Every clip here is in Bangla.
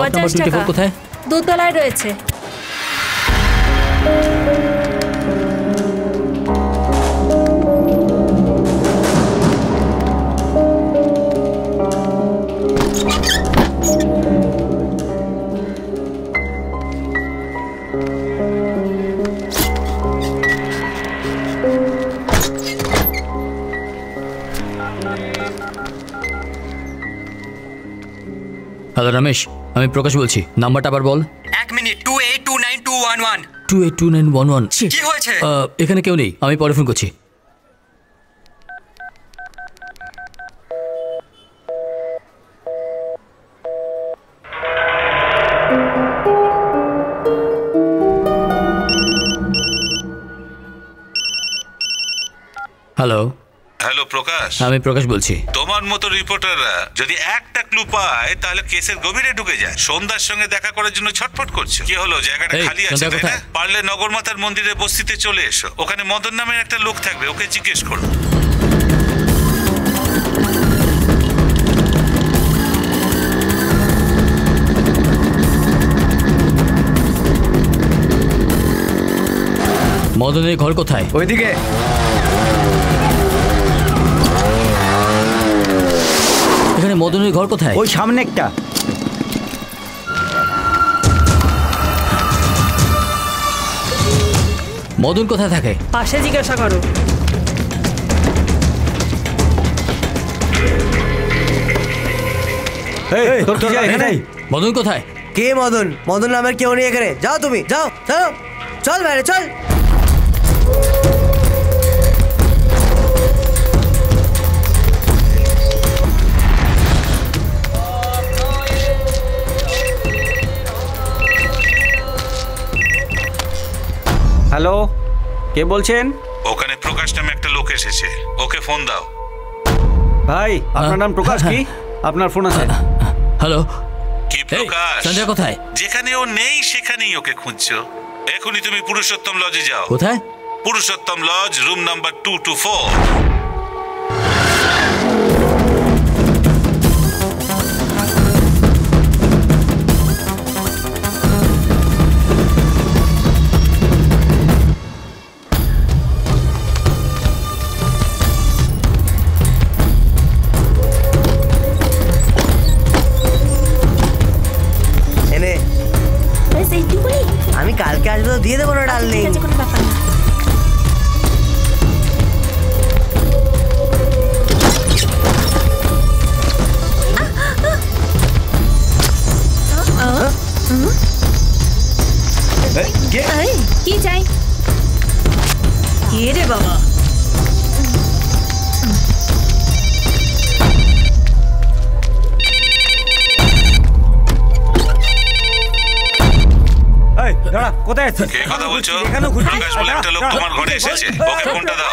50 টাকা। কোথায়? দোতলায় রয়েছে। হ্যালো রমেশ, আমি প্রকাশ বলছি। নাম্বারটা আবার বল। 1 মিনিট। 28292211। 282911। কি হয়েছে? এখানে কেউ নেই, আমি পরে ফোন করছি। হ্যালো। হ্যালো প্রকাশ, আমি প্রকাশ বলছি। তোমার মতো রিপোর্টাররা যদি একটা ক্লু পায় তাহলে কেসের গভীরে ঢুকে যায়। সন্ধ্যার সঙ্গে দেখা করার জন্য ছটফট করছো। কি হলো, জায়গাটা খালি আছে তাই না? পারলে নগরমাতার মন্দিরের বস্তিতে চলে এসো। ওখানে মদন নামের একটা লোক থাকবে, ওকে জিজ্ঞেস করো। মদনের ঘর কোথায়? ওইদিকে। এখানে মদনের ঘর কোথায়? ওই সামনে একটা। মদন কোথায় থাকে? পাশে জিজ্ঞাসা করো। মদন কোথায়? কে মদন? মদন নামের কেউ নেই এখানে। যাও তুমি, যাও চলো, চল বাইরে চল। হ্যালো, কে বলছেন? ওখানে প্রকাশ নামে একটা লোক এসেছে, ওকে ফোন দাও। ভাই, আপনার নাম প্রকাশ কি? আপনার ফোন আছে। হ্যালো। কি প্রকাশ? সঞ্জয় কোথায়? যেখানে ও নেই সেখানেই ওকে খুঁজছো। এখনই তুমি পুরুষোত্তম লজে যাও। কোথায়? Purushottam lodge, room number 224। আমি কালকে আসবো, দিয়ে দেবো না ডার্লিং। কোনো ব্যাপার না। কি চাই? কে রে বাবা? কোথায় আছিস? কে কথা বলছো? প্রকাশ বলে একটা লোক তোমার ঘরে এসেছে, ওকে ফোনটা দাও।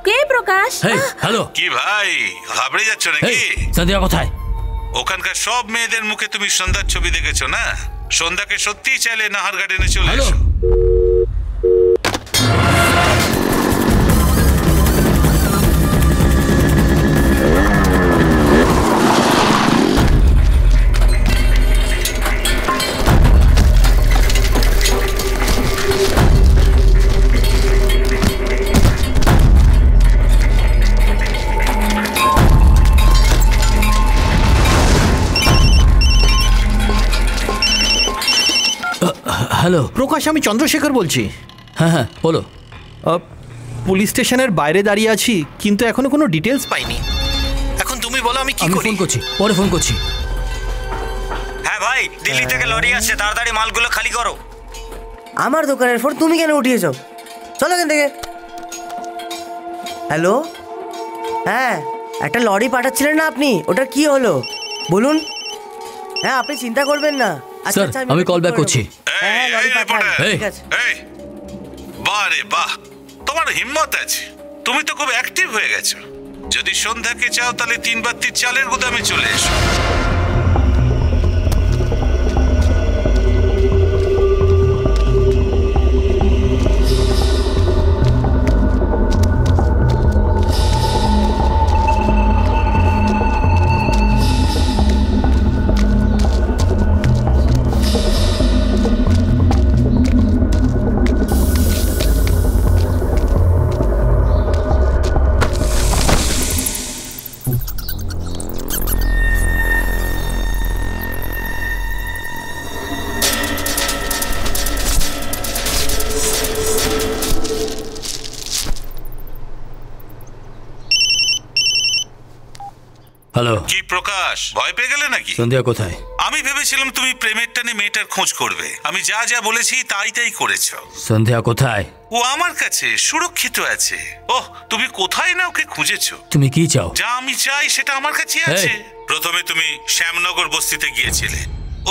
কে প্রকাশ? হ্যালো। কি ভাই, ঘাবড়ে যাচ্ছ নাকি? সন্ধ্যা কোথায়? ওখানকার সব মেয়েদের মুখে তুমি সন্ধ্যার ছবি দেখেছো না? সন্ধ্যাকে সত্যিই চাইলে নাহার গার্ডেনে চলে এসো। হ্যালো প্রকাশ, আমি চন্দ্রশেখর বলছি। হ্যাঁ হ্যাঁ বলো। পুলিশ স্টেশনের বাইরে দাঁড়িয়ে আছি, কিন্তু এখনো কোনো ডিটেলস পাইনি। এখন তুমি বলো আমি কি করি? ফোন করছি, পরে ফোন করছি। হ্যাঁ ভাই, দিল্লি থেকে লরি আসছে, তাড়াতাড়ি মালগুলো খালি করো। আমার দোকানের ফোন তুমি কেন উঠিয়েছো? চলো এখান থেকে। হ্যালো, হ্যাঁ একটা লরি পাঠাচ্ছিলেন না আপনি, ওটা কি হলো বলুন? হ্যাঁ আপনি চিন্তা করবেন না। স্যার, আমি কল ব্যাক করছি। হ্যাঁ লরি পাঠান, ঠিক আছে। বাহ রে বাহ, তোমার হিম্মত আছে। তুমি তো খুব অ্যাক্টিভ হয়ে গেছো। যদি সন্ধ্যাকে চাও তাহলে 3 বাত্তির চালের গুদামে চলে এসো। হ্যালো, কি প্রকাশ, ভয় পেয়ে গেলে নাকি? সন্ধ্যা কোথায়? আমি ভেবেছিলাম তুমি প্রেমের টানে মেয়েটার খোঁজ করবে। আমি যা যা বলেছি তাই করেছো। সন্ধ্যা কোথায়? ও আমার কাছে সুরক্ষিত আছে। ওহ, তুমি কোথায় না ওকে খুঁজেছো? তুমি কি চাও? যা আমি চাই সেটা আমার কাছে আছে। প্রথমে তুমি শ্যামনগর বস্তিতে গিয়েছিলে,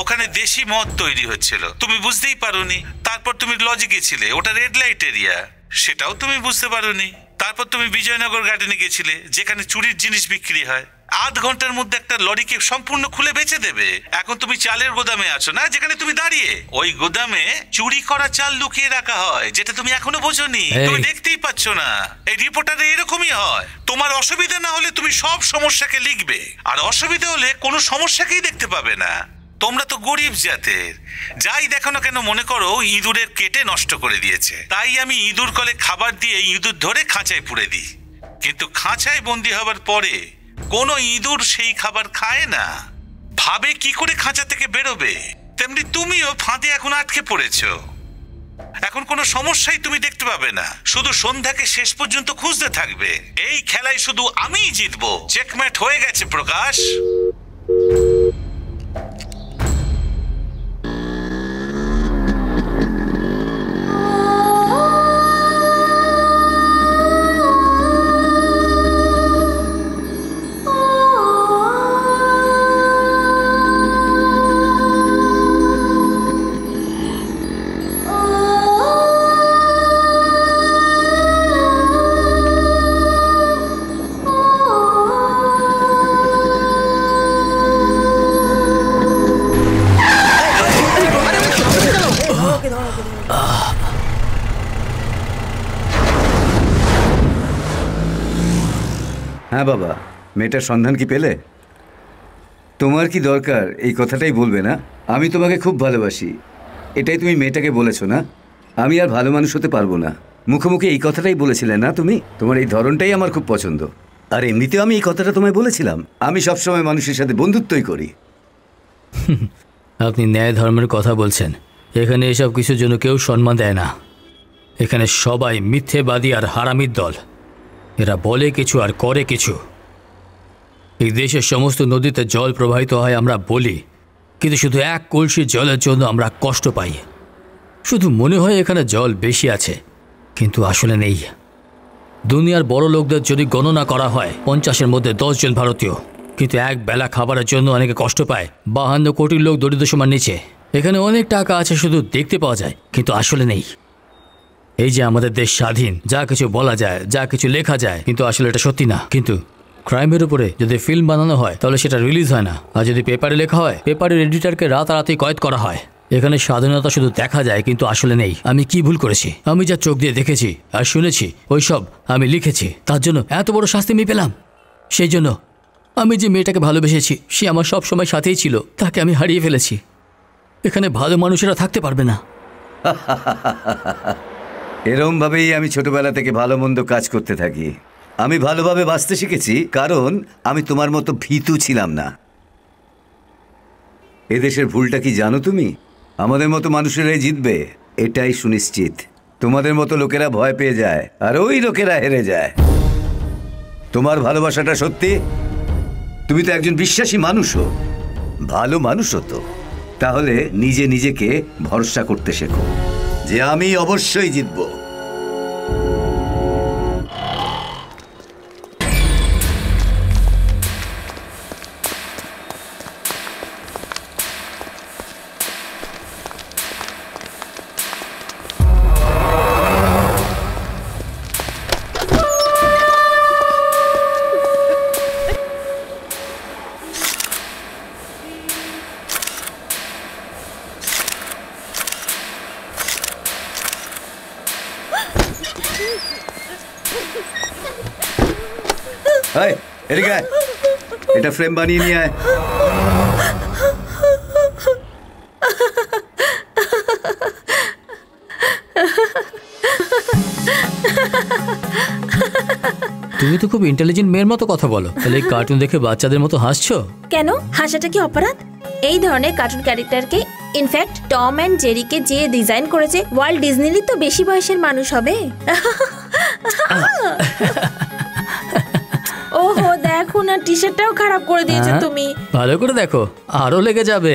ওখানে দেশি মদ তৈরি হচ্ছিল, তুমি বুঝতেই পারোনি। তারপর তুমি লজে গেছিলে, ওটা রেড লাইট এরিয়া, সেটাও তুমি বুঝতে পারোনি। তারপর তুমি বিজয়নগর গার্ডেনে গেছিলে, যেখানে চুরির জিনিস বিক্রি হয়। আধ ঘন্টার মধ্যে একটা লরিকে সম্পূর্ণ খুলে বেচে দেবে। এখন তুমি চালের গোদামে আছো না, যেখানে তুমি দাঁড়িয়ে। ওই গোদামে চুরি করা চাল লুকিয়ে রাখা হয়, যেটা তুমি এখনো বোঝোনি। তুমি দেখতেই পাচ্ছ না। এই রিপোর্টারে এরকমই হয়। তোমার অসুবিধা না হলে তুমি সব সমস্যাকে লিখবে, আর অসুবিধা হলে কোনো সমস্যাকেই দেখতে পাবে না। তোমরা তো গরিব জাতের, যাই দেখো না কেন মনে করো ইঁদুরের কেটে নষ্ট করে দিয়েছে। তাই আমি ইঁদুর কলে খাবার দিয়ে ইঁদুর ধরে খাঁচায় পুরে দিই। কিন্তু খাঁচায় বন্দি হবার পরে কোনো ইঁদুর সেই খাবার খায় না, ভাবে কি করে খাঁচা থেকে বেরোবে। তেমনি তুমিও ফাঁদে এখন আটকে পড়েছো। এখন কোনো সমস্যাই তুমি দেখতে পাবে না, শুধু সন্ধ্যাকে শেষ পর্যন্ত খুঁজতে থাকবে। এই খেলায় শুধু আমিই জিতবো। চেকমেট হয়ে গেছে প্রকাশ। হ্যাঁ বাবা, মেয়েটার সন্ধান কি পেলে? তোমার কি দরকার এই কথাটাই বলবে না? আমি তোমাকে খুব ভালোবাসি, এটাই তুমি মেয়েটাকে বলেছো না? আমি আর ভালো মানুষ হতে পারবো না। মুখে মুখে এই কথাটাই বলেছিলে না তুমি? তোমার এই ধরনটাই আমার খুব পছন্দ। আর এমনিতেও আমি এই কথাটা তোমায় বলেছিলাম, আমি সবসময় মানুষের সাথে বন্ধুত্বই করি। আপনি ন্যায় ধর্মের কথা বলছেন। এখানে এসব কিছুর জন্য কেউ সম্মান দেয় না। এখানে সবাই মিথ্যেবাদী আর হারামির দল। এরা বলে কিছু আর করে কিছু। এই দেশের সমস্ত নদীতে জল প্রবাহিত হয় আমরা বলি, কিন্তু শুধু এক কলসি জলের জন্য আমরা কষ্ট পাই। শুধু মনে হয় এখানে জল বেশি আছে, কিন্তু আসলে নেই। দুনিয়ার বড় লোকদের যদি গণনা করা হয় 50-এর মধ্যে 10 জন ভারতীয়, কিন্তু এক বেলা খাবারের জন্য অনেকে কষ্ট পায়। 52 কোটি লোক দরিদ্র সীমার নিচে। এখানে অনেক টাকা আছে, শুধু দেখতে পাওয়া যায়, কিন্তু আসলে নেই। এই যে আমাদের দেশ স্বাধীন, যা কিছু বলা যায়, যা কিছু লেখা যায়, কিন্তু আসলে এটা সত্যি না। কিন্তু ক্রাইমের উপরে যদি ফিল্ম বানানো হয় তাহলে সেটা রিলিজ হয় না, আর যদি পেপারে লেখা হয় পেপারের এডিটরকে রাতারাতি কয়েদ করা হয়। এখানে স্বাধীনতা শুধু দেখা যায়, কিন্তু আসলে নেই। আমি কি ভুল করেছি? আমি যা চোখ দিয়ে দেখেছি আর শুনেছি ওইসব আমি লিখেছি, তার জন্য এত বড় শাস্তি আমি পেলাম। সেই জন্য আমি যে মেয়েটাকে ভালোবেসেছি, সে আমার সব সময় সাথেই ছিল, তাকে আমি হারিয়ে ফেলেছি। এখানে ভালো মানুষেরা থাকতে পারবে না। এরম ভাবেই আমি ছোটবেলা থেকে ভালো মন্দ কাজ করতে থাকি। আমি ভালোভাবে বাঁচতে শিখেছি, কারণ আমি তোমার মতো ভীতু ছিলাম না। এদেশের ভুলটা কি জানো তুমি? আমাদের মতো মানুষেরাই জিতবে, এটাই সুনিশ্চিত। তোমাদের মতো লোকেরা ভয় পেয়ে যায়, আর ওই লোকেরা হেরে যায়। তোমার ভালোবাসাটা সত্যি? তুমি তো একজন বিশ্বাসী মানুষও, ভালো মানুষও তো। তাহলে নিজে নিজেকে ভরসা করতে শেখো যে আমি অবশ্যই জিতবো। এদিকে আয়, এটা ফ্রেম বানিয়ে নিয়ে আয়। তুমি তো খুব ইন্টেলিজেন্ট মেয়ের মতো কথা বলো, তাহলে এই কার্টুন দেখে বাচ্চাদের মতো হাসছো কেন? হাসাটা কি অপরাধ? এই ধরনের কার্টুন ক্যারেক্টারকে, ইনফ্যাক্ট টম অ্যান্ড জেরিকে যে ডিজাইন করেছে, ওয়ার্ল্ড ডিজনিরই তো বেশি বয়সের মানুষ হবে। ওহো, দেখো না, টি শার্টটাও খারাপ করে দিয়েছো তুমি। ভালো করে দেখো, আরো লেগে যাবে।